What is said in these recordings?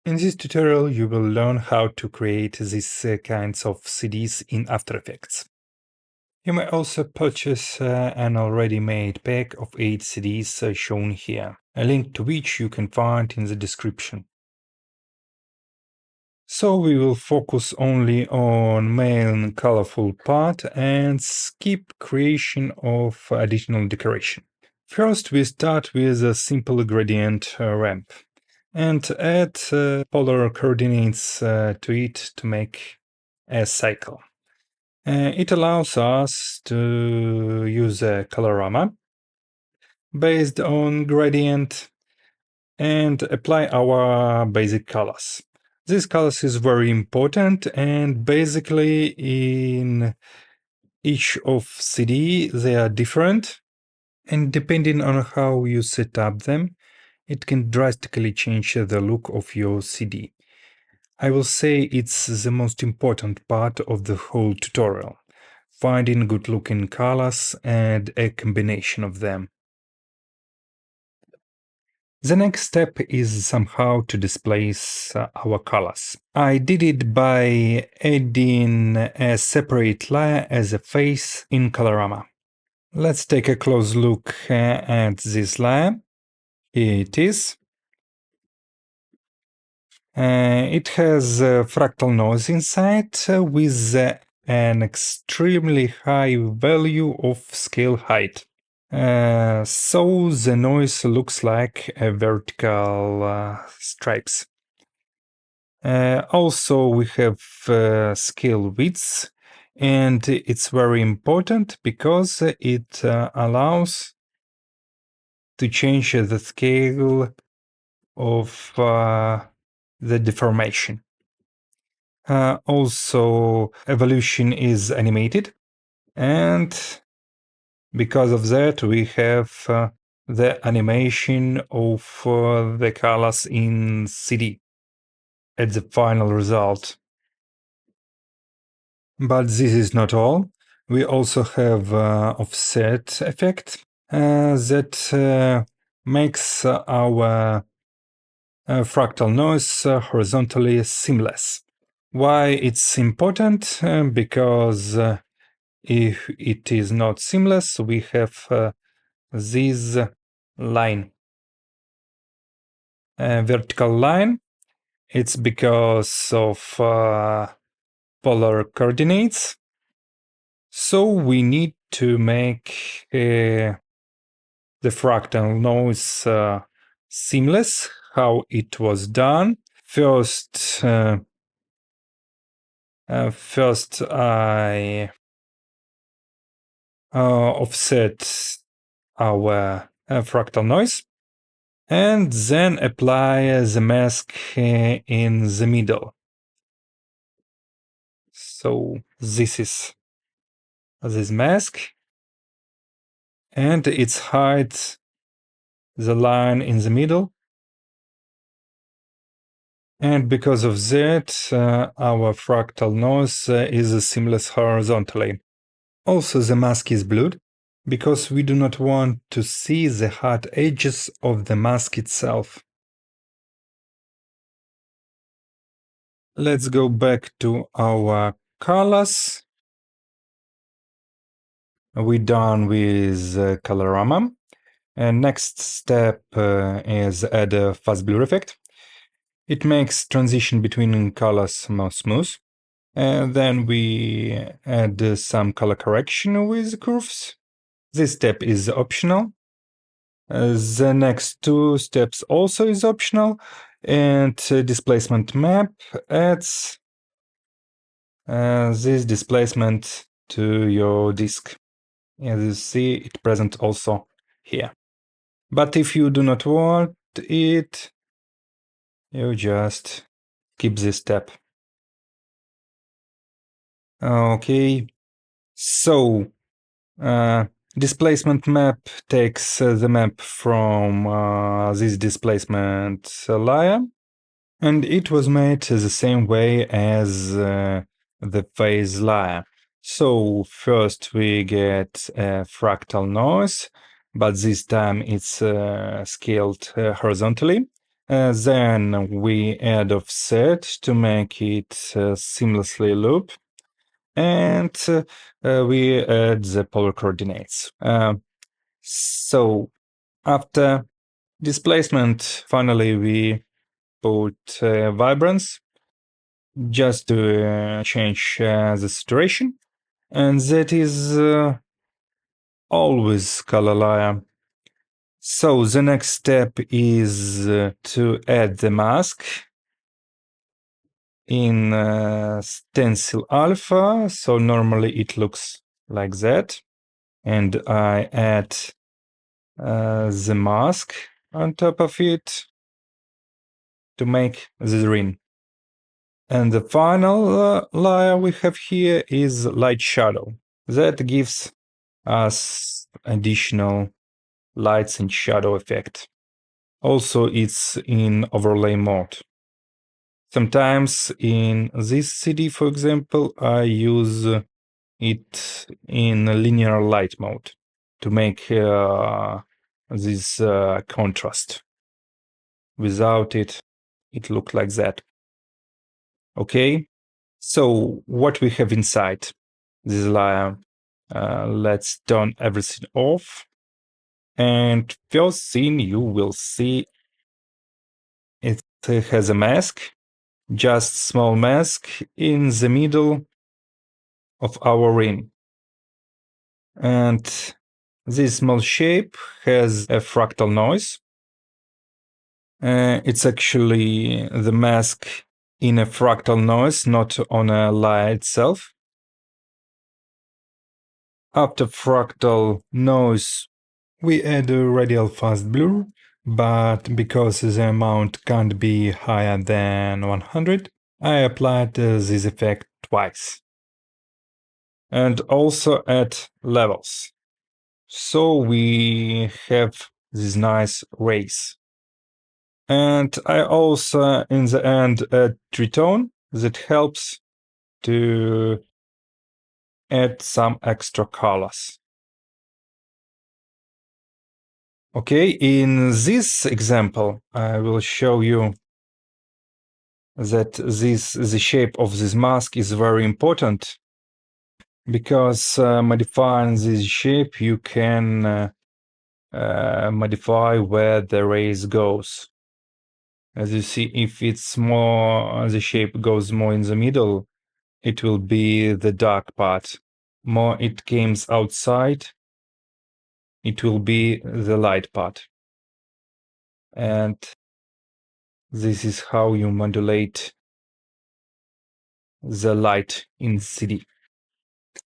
In this tutorial, you will learn how to create these kinds of CDs in After Effects. You may also purchase an already made pack of 8 CDs shown here, a link to which you can find in the description. So we will focus only on main colorful part and skip creation of additional decoration. First, we start with a simple gradient ramp and add polar coordinates to it to make a cycle. It allows us to use a colorama based on gradient and apply our basic colors. This colors is very important, and basically in each of CD they are different, and depending on how you set up them, it can drastically change the look of your CD. I will say it's the most important part of the whole tutorial, finding good looking colors and a combination of them. The next step is somehow to displace our colors. I did it by adding a separate layer as a face in Colorama. Let's take a close look at this layer. Here it is. It has fractal noise inside with an extremely high value of scale height. So the noise looks like a vertical stripes. Also, we have scale widths, and it's very important because it allows to change the scale of the deformation. Also, evolution is animated, and because of that, we have the animation of the colors in CD at the final result. But this is not all. We also have offset effect that makes our fractal noise horizontally seamless. Why it's important? Because if it is not seamless, we have this line, vertical line. It's because of polar coordinates. So we need to make the fractal noise seamless. How it was done? First, I offset our fractal noise, and then apply the mask in the middle. So this is this mask, and it hides the line in the middle. And because of that, our fractal noise is seamless horizontally. Also, the mask is blued because we do not want to see the hard edges of the mask itself. Let's go back to our colors. We're done with Colorama. And next step is add a fast blur effect. It makes transition between colors more smooth. And then we add some color correction with curves. This step is optional. The next two steps also is optional, and displacement map adds this displacement to your disk. As you see, it present also here. But if you do not want it, you just skip this step. Okay, so displacement map takes the map from this displacement layer, and it was made the same way as the phase layer. So first we get a fractal noise, but this time it's scaled horizontally. Then we add offset to make it seamlessly loop, and we add the polar coordinates. So after displacement, finally we put vibrance just to change the saturation, and that is always color layer. So the next step is to add the mask in stencil alpha. So normally it looks like that, and I add the mask on top of it to make the ring. And the final layer we have here is light shadow. That gives us additional lights and shadow effect. Also, it's in overlay mode. Sometimes in this CD, for example, I use it in linear light mode to make this contrast. Without it, it looked like that. Okay, so what we have inside this layer? Let's turn everything off. And first thing you will see, it has a mask, just small mask in the middle of our ring. And this small shape has a fractal noise. It's actually the mask in a fractal noise, not on a layer itself. After fractal noise, we add a radial fast blur, but because the amount can't be higher than 100, I applied this effect twice. And also at levels. So we have this nice race. And I also, in the end, add tritone that helps to add some extra colors. Okay, in this example, I will show you that the shape of this mask is very important, because modifying this shape, you can modify where the rays goes. As you see, if it's more, the shape goes more in the middle, it will be the dark part. More it comes outside, it will be the light part. And this is how you modulate the light in CD.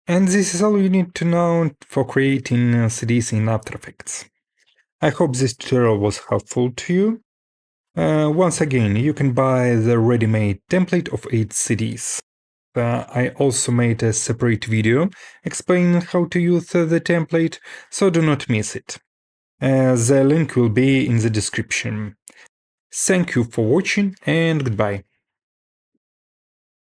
And this is all you need to know for creating CDs in After Effects. I hope this tutorial was helpful to you. Once again, you can buy the ready-made template of 8 CDs. I also made a separate video explaining how to use the template, so do not miss it. The link will be in the description. Thank you for watching and goodbye.